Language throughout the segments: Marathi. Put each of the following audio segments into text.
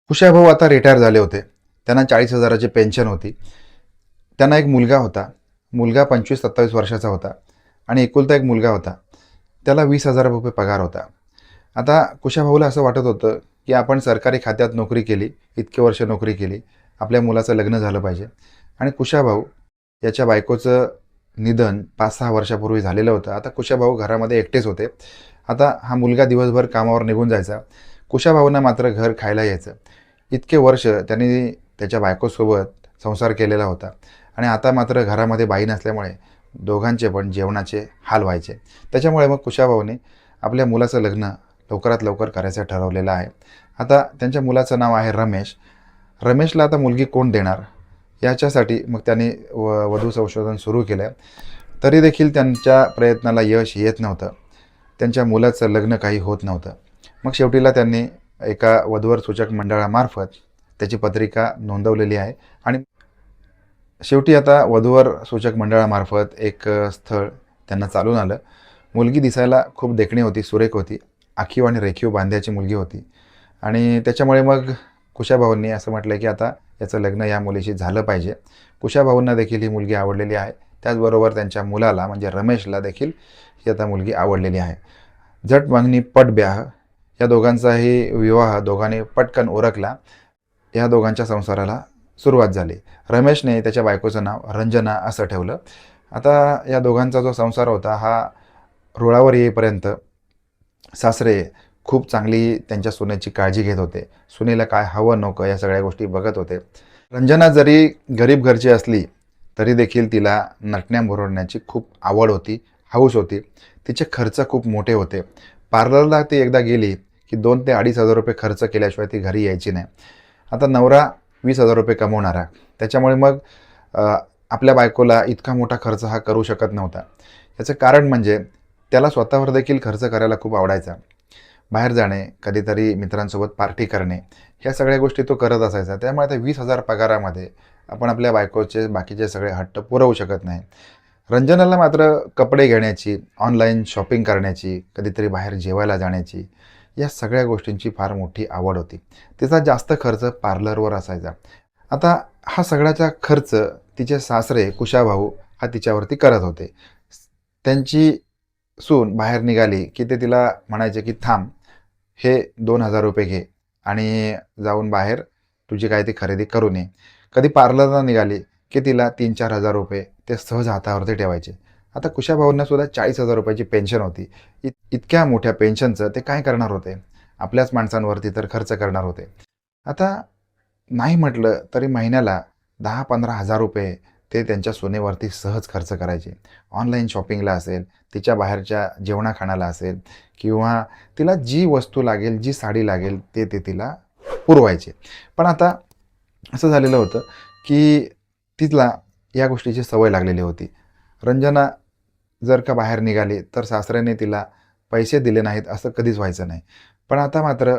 कुशाभाऊ आता रिटायर झाले होते. त्यांना 40,000ची पेन्शन होती. त्यांना एक मुलगा होता. मुलगा 25-27 वर्षाचा होता आणि एकुलता एक मुलगा होता. त्याला ₹20,000 पगार होता. आता कुशाभाऊला असं वाटत होतं, की आपण सरकारी खात्यात नोकरी केली, इतके वर्ष नोकरी केली, आपल्या मुलाचं लग्न झालं पाहिजे आणि कुशाभाऊ याच्या बायकोचं निधन 5-6 वर्षापूर्वी झालेलं होतं. आता कुशाभाऊ घरामध्ये एकटेच होते. आता हा मुलगा दिवसभर कामावर निघून जायचा. कुशाभाऊंना मात्र घर खायला यायचं. इतके वर्ष त्यांनी त्याच्या बायकोसोबत संसार केलेला होता आणि आता मात्र घरामध्ये बाई नसल्यामुळे दोघांचे पण जेवणाचे हाल व्हायचे. त्याच्यामुळे मग कुशाभाऊने आपल्या मुलाचं लग्न लवकरात लवकर करायचं ठरवलेलं आहे. आता त्यांच्या मुलाचं नाव आहे रमेश. रमेशला आता मुलगी कोण देणार याच्यासाठी मग त्यांनी वधू संशोधन सुरू केलं. तरी देखील त्यांच्या प्रयत्नाला यश येत नव्हतं. त्यांच्या मुलाचं लग्न काही होत नव्हतं. मग शेवटीला त्यांनी एका वधूवर सूचक मंडळामार्फत त्याची पत्रिका नोंदवलेली आहे आणि शेवटी आता वधूवर सूचक मंडळामार्फत एक स्थळ त्यांना चालून आलं. मुलगी दिसायला खूप देखणी होती, सुरेख होती. आखीव आणि रेखीव बांध्याची मुलगी होती आणि त्याच्यामुळे मग कुशाभाऊंनी असं म्हटलं की आता याचं लग्न या मुलीशी झालं पाहिजे. कुशाभाऊंना देखील ही मुलगी आवडलेली आहे. त्याचबरोबर त्यांच्या मुलाला म्हणजे रमेशला देखील ही आता मुलगी आवडलेली आहे. झट मागणी पट ब्याह या दोघांचाही विवाह दोघांनी पटकन उरकला. या दोघांच्या संसाराला सुरुवात झाली. रमेशने त्याच्या बायकोचं नाव रंजना असं ठेवलं. आता या दोघांचा जो संसार होता हा रुळावर येईपर्यंत सासरे खूप चांगली त्यांच्या सुनेची काळजी घेत होते. सुनेला काय हवं नको या सगळ्या गोष्टी बघत होते. रंजना जरी गरीब घरची असली तरी देखील तिला नटण्या मुरडण्याची खूप आवड होती, हौस होती. तिचे खर्च खूप मोठे होते. पार्लरला ती एकदा गेली की 2 ते ₹2,500 खर्च केल्याशिवाय ती घरी यायची नाही. आता नवरा ₹20,000 कमवणारा, त्याच्यामुळे मग आपल्या बायकोला इतका मोठा खर्च हा करू शकत नव्हता. याचं कारण म्हणजे त्याला स्वतःवर देखील खर्च करायला खूप आवडायचा. बाहेर जाणे, कधीतरी मित्रांसोबत पार्टी करणे, ह्या सगळ्या गोष्टी तो करत असायचा. त्यामुळे त्या 20,000 पगारामध्ये आपण आपल्या बायकोचे बाकीचे सगळे हट्ट पुरवू शकत नाही. रंजनाला मात्र कपडे घेण्याची, ऑनलाईन शॉपिंग करण्याची, कधीतरी बाहेर जेवायला जाण्याची, या सगळ्या गोष्टींची फार मोठी आवड होती. तिचा जास्त खर्च पार्लरवर असायचा. आता हा सगळ्याचा खर्च तिचे सासरे कुशाभाऊ हा तिच्यावरती करत होते. त्यांची सून बाहेर निघाली की ते तिला म्हणायचे की थांब, हे ₹2,000 घे आणि जाऊन बाहेर तुझी काय ती खरेदी करून ये. कधी पार्लरला निघाली की तिला ₹3,000-4,000 ते सहज हातावरती ठेवायचे. आता कुशाभाऊंना सुद्धा ₹40,000ची पेन्शन होती. इतक्या मोठ्या पेन्शनचं ते काय करणार होते? आपल्याच माणसांवरती तर खर्च करणार होते. आता नाही म्हटलं तरी महिन्याला ₹10,000-15,000 ते त्यांच्या सुनेवरती सहज खर्च करायचे. ऑनलाईन शॉपिंगला असेल, तिच्या बाहेरच्या जेवणाखाण्याला असेल किंवा तिला जी वस्तू लागेल, जी साडी लागेल ते तिला पुरवायचे. पण आता असं झालेलं होतं, की तिला या गोष्टीची सवय लागलेली होती. रंजना जर का बाहेर निघाली, तर सासऱ्याने तिला पैसे दिले नाहीत असं कधीच व्हायचं नाही. पण आता मात्र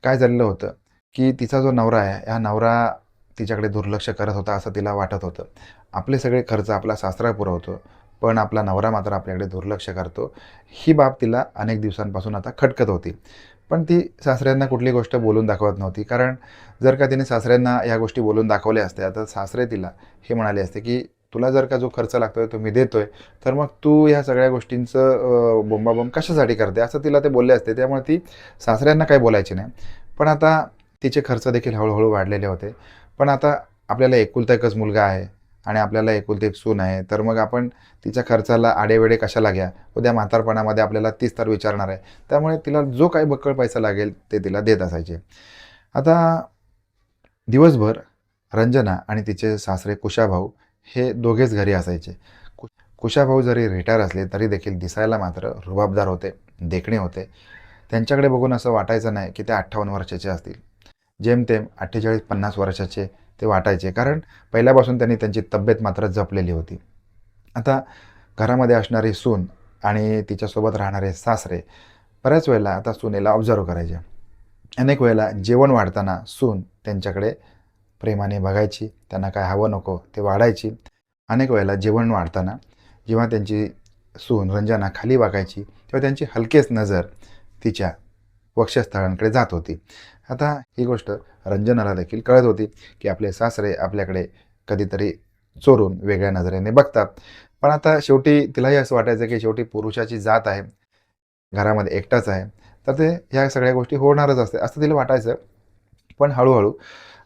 काय झालेलं होतं, की तिचा जो नवरा आहे, हा नवरा तिच्याकडे दुर्लक्ष करत होता असं तिला वाटत होतं. आपले सगळे खर्च आपला सासरा पुरवतो, पण आपला नवरा मात्र आपल्याकडे दुर्लक्ष करतो. ही बाब तिला अनेक दिवसांपासून आता खटकत होती. पण ती सासऱ्यांना कुठली गोष्ट बोलून दाखवत नव्हती. कारण जर का तिने सासऱ्यांना या गोष्टी बोलून दाखवल्या असत्या, तर सासरे तिला हे म्हणाले असते, की "तुला जर का जो खर्च लागतोय तो मी देतोय, तर मग तू ह्या सगळ्या गोष्टींचं बोंबाबोंब कशासाठी करते?" असं तिला ते बोलले असते. त्यामुळे ती सासऱ्यांना काही बोलायची नाही. पण आता तिचे खर्च देखील हळू वाढलेले होते. पण आता आपल्याला एकुलता एकच मुलगा आहे आणि आपल्याला एकुलती एक सून आहे. तर मग आपण तिच्या खर्चाला आडेवेडे कशाला घ्या? उद्या म्हातारपणामध्ये आपल्याला तीच तर विचारणार आहे. त्यामुळे तिला जो काही बक्कळ पैसा लागेल ते तिला देत असायचे. आता दिवसभर रंजना आणि तिचे सासरे कुशाभाऊ हे दोघेच घरी असायचे. कुशाभाऊ जरी रिटायर असले तरी देखील दिसायला मात्र रुबाबदार होते, देखणे होते. त्यांच्याकडे बघून असं वाटायचं नाही की ते 58 वर्षाचे असतील. जेमतेम 48-50 वर्षाचे ते वाटायचे. कारण पहिल्यापासून त्यांनी त्यांची तब्येत मात्र जपलेली होती. आता घरामध्ये असणारी सून आणि तिच्यासोबत राहणारे सासरे बऱ्याच वेळेला आता सुनेला ऑब्झर्व्ह करायचे. अनेक वेळेला जेवण वाढताना सून त्यांच्याकडे प्रेमाने बघायची, त्यांना काय हवं नको ते वाढायची. अनेक वेळेला जेवण वाढताना जेव्हा त्यांची सून रंजना खाली वागायची तेव्हा त्यांची हलकेच नजर तिच्या वक्षस्थळांकडे जात होती आता ही गोष्ट रंजनाला देखील कळत होती की आपले सासरे आपल्याकडे कधीतरी चोरून वेगळ्या नजरेने बघतात. पण आता शेवटी तिलाही असं वाटायचं की शेवटी पुरुषाची जात आहे, घरामध्ये एकटाच आहे, तर ते ह्या सगळ्या गोष्टी होणारच असते असं तिला वाटायचं. पण हळू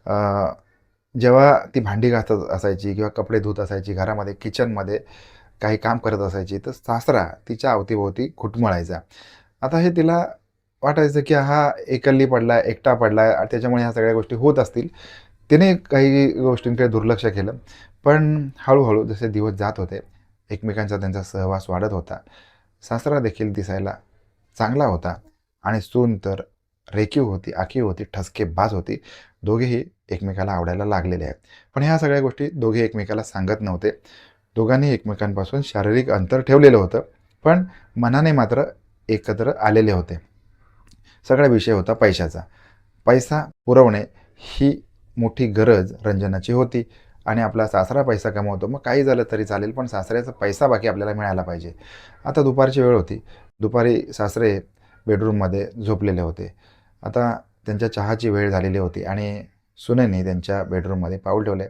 अ, जेव्हा ती भांडी घासत असायची किंवा कपडे धुत असायची, घरामध्ये किचनमध्ये काही काम करत असायची, तर सासरा तिच्या अवतीभोवती घुटमळायचा. आता हे तिला वाटायचं की हा एकल्ली पडला, एकटा पडला आहे, त्याच्यामुळे ह्या सगळ्या गोष्टी होत असतील. तिने काही गोष्टींकडे दुर्लक्ष केलं. पण हळू जसे दिवस जात होते, एकमेकांचा त्यांचा सहवास वाढत होता. सासरा देखील दिसायला चांगला होता आणि सून तर रेखीव होती, आखीव होती, ठसकेबाज होती. दोघेही एकमेकाला आवडायला लागलेले आहेत. पण ह्या सगळ्या गोष्टी दोघे एकमेकाला सांगत नव्हते. दोघांनी एकमेकांपासून शारीरिक अंतर ठेवलेलं होतं, पण मनाने मात्र एकत्र आलेले होते. सगळा विषय होता पैशाचा. पैसा पुरवणे ही मोठी गरज रंजनाची होती आणि आपला सासरा पैसा कमवतो, मग काही झालं तरी चालेल, पण सासऱ्याचा पैसा बाकी आपल्याला मिळायला पाहिजे. आता दुपारची वेळ होती. दुपारी सासरे बेडरूममध्ये झोपलेले होते. आता त्यांच्या चहाची वेळ झालेली होती आणि सुनेने त्यांच्या बेडरूममध्ये पाऊल ठेवले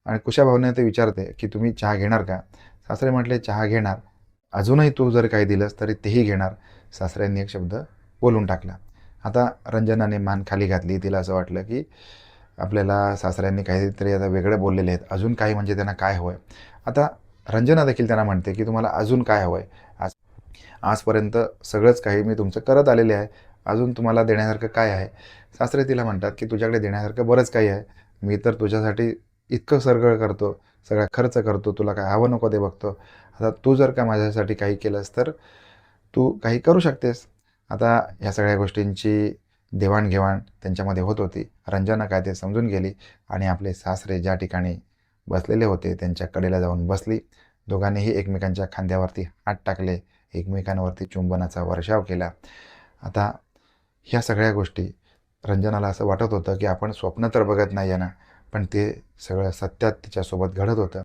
आणि कुशाभाऊने ते विचारते, की "तुम्ही चहा घेणार का?" सासरे म्हटले, "चहा घेणार. अजूनही तू जर काही दिलंस तरी तेही घेणार." सासऱ्यांनी एक शब्द बोलून टाकला. आता रंजनाने मान खाली घातली. तिला असं वाटलं, की आपल्याला सासऱ्यांनी काहीतरी आता वेगळं बोललेले आहेत. अजून काही म्हणजे त्यांना काय हवं आहे? आता रंजना देखील त्यांना म्हणते, की "तुम्हाला अजून काय हवं आहे? आजपर्यंत सगळंच काही मी तुमचं करत आलेले आहे. अजून तुम्हाला देण्यासारखं काय आहे?" सासरे तिला म्हणतात, की "तुझ्याकडे देण्यासारखं बरंच काही आहे. मी तर तुझ्यासाठी इतकं सगळं करतो, सगळा खर्च करतो, तुला काय हवं नको ते बघतो. आता तू जर का माझ्यासाठी काही केलंस तर तू काही करू शकतेस." आता ह्या सगळ्या गोष्टींची देवाणघेवाण त्यांच्यामध्ये होत होती. रंजना काय ते समजून गेली आणि आपले सासरे ज्या ठिकाणी बसलेले होते त्यांच्या कडेला जाऊन बसली. दोघांनीही एकमेकांच्या खांद्यावरती हात टाकले, एकमेकांवरती चुंबनाचा वर्षाव केला. आता ह्या सगळ्या गोष्टी रंजनाला असं वाटत होतं, की आपण स्वप्न तर बघत नाही आहे ना, पण ते सगळं सत्यात तिच्यासोबत घडत होतं.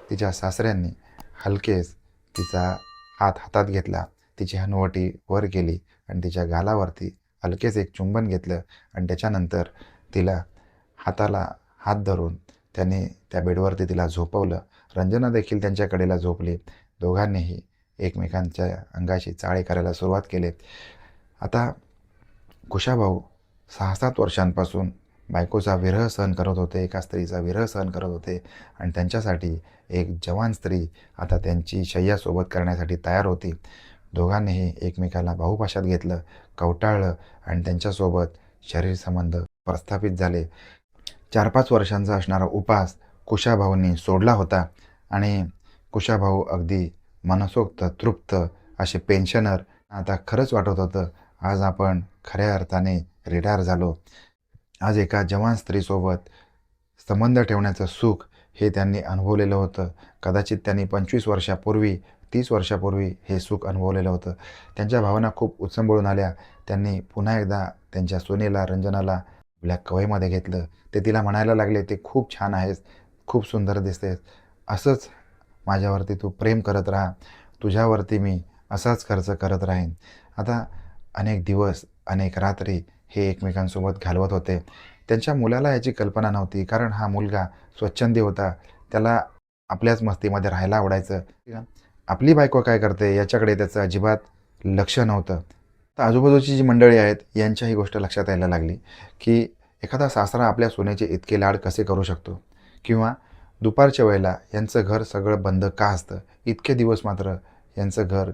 तिच्या सासऱ्यांनी हलकेच तिचा हात हातात घेतला, तिची हनुवटी वर केली आणि तिच्या गालावरती हलकेच एक चुंबन घेतलं आणि त्याच्यानंतर तिला हाताला हात धरून त्याने त्या बेडवरती तिला झोपवलं. रंजना देखील त्यांच्या कडेला झोपली. दोघांनीही एकमेकांच्या अंगाशी चाळे करायला सुरुवात केली. आता कुशाभाऊ 6-7 वर्षांपासून बायकोचा विरह सहन करत होते, एका स्त्रीचा विरह सहन करत होते आणि त्यांच्यासाठी एक जवान स्त्री आता त्यांची शय्या सोबत करण्यासाठी तयार होती. दोघांनीही एकमेकाला बाहुपाशात घेतलं, कवटाळलं आणि त्यांच्यासोबत शरीरसंबंध प्रस्थापित झाले. 4-5 वर्षांचा असणारा उपास कुशाभाऊंनी सोडला होता आणि कुशाभाऊ अगदी मनसोक्त तृप्त असे पेन्शनर. आता खरंच वाटत होतं, आज आपण खऱ्या अर्थाने रिटायर झालो. आज एका जवान स्त्रीसोबत संबंध ठेवण्याचं सुख हे त्यांनी अनुभवलेलं होतं. कदाचित त्यांनी 25 वर्षापूर्वी, 30 वर्षापूर्वी हे सुख अनुभवलेलं होतं. त्यांच्या भावना खूप उचंबळून आल्या. त्यांनी पुन्हा एकदा त्यांच्या सुनेला, रंजनाला आपल्या कवईमध्ये घेतलं. ते तिला म्हणायला लागले, "ते खूप छान आहेस, खूप सुंदर दिसतेस. असंच माझ्यावरती तू प्रेम करत राहा. तुझ्यावरती मी असाच खर्च करत राहीन." आता अनेक दिवस, अनेक रात्री हे एकमेकांसोबत घालवत होते. त्यांच्या मुलाला याची कल्पना नव्हती, कारण हा मुलगा स्वच्छंदी होता. त्याला आपल्याच मस्तीमध्ये राहायला आवडायचं. आपली बायको काय करते याच्याकडे त्याचं अजिबात लक्ष नव्हतं. तर आजूबाजूची जी मंडळी आहेत यांच्या ही गोष्ट लक्षात यायला लागली, की एखादा सासरा आपल्या सुनेचे इतके लाड कसे करू शकतो? किंवा दुपारच्या वेळेला यांचं घर सगळं बंद का असतं? इतके दिवस मात्र यांचं घर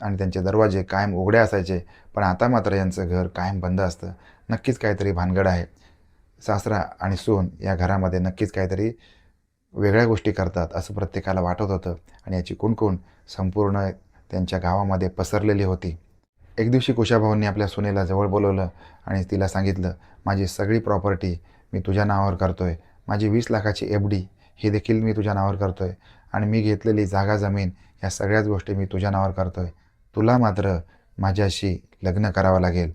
आणि त्यांचे दरवाजे कायम उघडे असायचे, पण आता मात्र यांचं घर कायम बंद असतं. नक्कीच काहीतरी भानगड आहे. सासरा आणि सून या घरामध्ये नक्कीच काहीतरी वेगळ्या गोष्टी करतात असं प्रत्येकाला वाटत होतं आणि याची कुणकुण संपूर्ण त्यांच्या गावामध्ये पसरलेली होती. एक दिवशी कुशाभाऊंनी आपल्या सुनेला जवळ बोलवलं आणि तिला सांगितलं, "माझी सगळी प्रॉपर्टी मी तुझ्या नावावर करतोय. माझी 20 लाखाची एफ-डी ही देखील मी तुझ्या नावावर करतोय आणि मी घेतलेली जागा जमीन या सगळ्याच गोष्टी मी तुझ्या नावावर करतोय. तुला मात्र माझ्याशी लग्न करावं लागेल.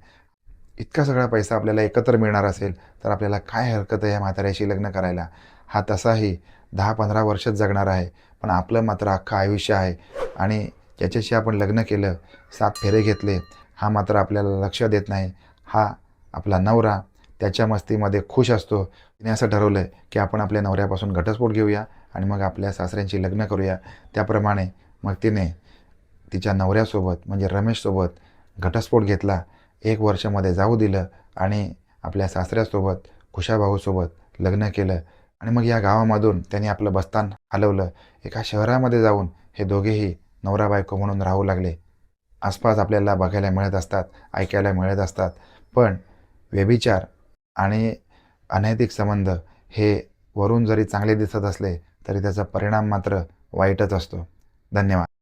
इतका सगळा पैसा आपल्याला एकत्र मिळणार असेल तर आपल्याला काय हरकत आहे या म्हाताऱ्याशी लग्न करायला? हा तसाही 10-15 वर्षच जगणार आहे, पण आपलं मात्र अख्खं आयुष्य आहे आणि ज्याच्याशी आपण लग्न केलं, 7 फेरे घेतले, हा मात्र आपल्याला लक्ष देत नाही. हा आपला नवरा त्याच्या मस्तीमध्ये खुश असतो. तिने असं ठरवलं की आपण आपल्या नवऱ्यापासून घटस्फोट घेऊया आणि मग आपल्या सासऱ्यांची लग्न करूया. त्याप्रमाणे मग तिने तिच्या नवऱ्यासोबत म्हणजे रमेशसोबत घटस्फोट घेतला. 1 वर्षामध्ये जाऊ दिलं आणि आपल्या सासऱ्यासोबत कुशाभाऊसोबत लग्न केलं आणि मग या गावामधून त्यांनी आपलं बस्तान हलवलं. एका शहरामध्ये जाऊन हे दोघेही नवरा बायको म्हणून राहू लागले. आसपास आपल्याला बघायला मिळत असतात, ऐकायला मिळत असतात. पण व्यभिचार आणि अनैतिक संबंध हे वरून जरी चांगले दिसत असले तरी त्याचा परिणाम मात्र वाईटच असतो. धन्यवाद.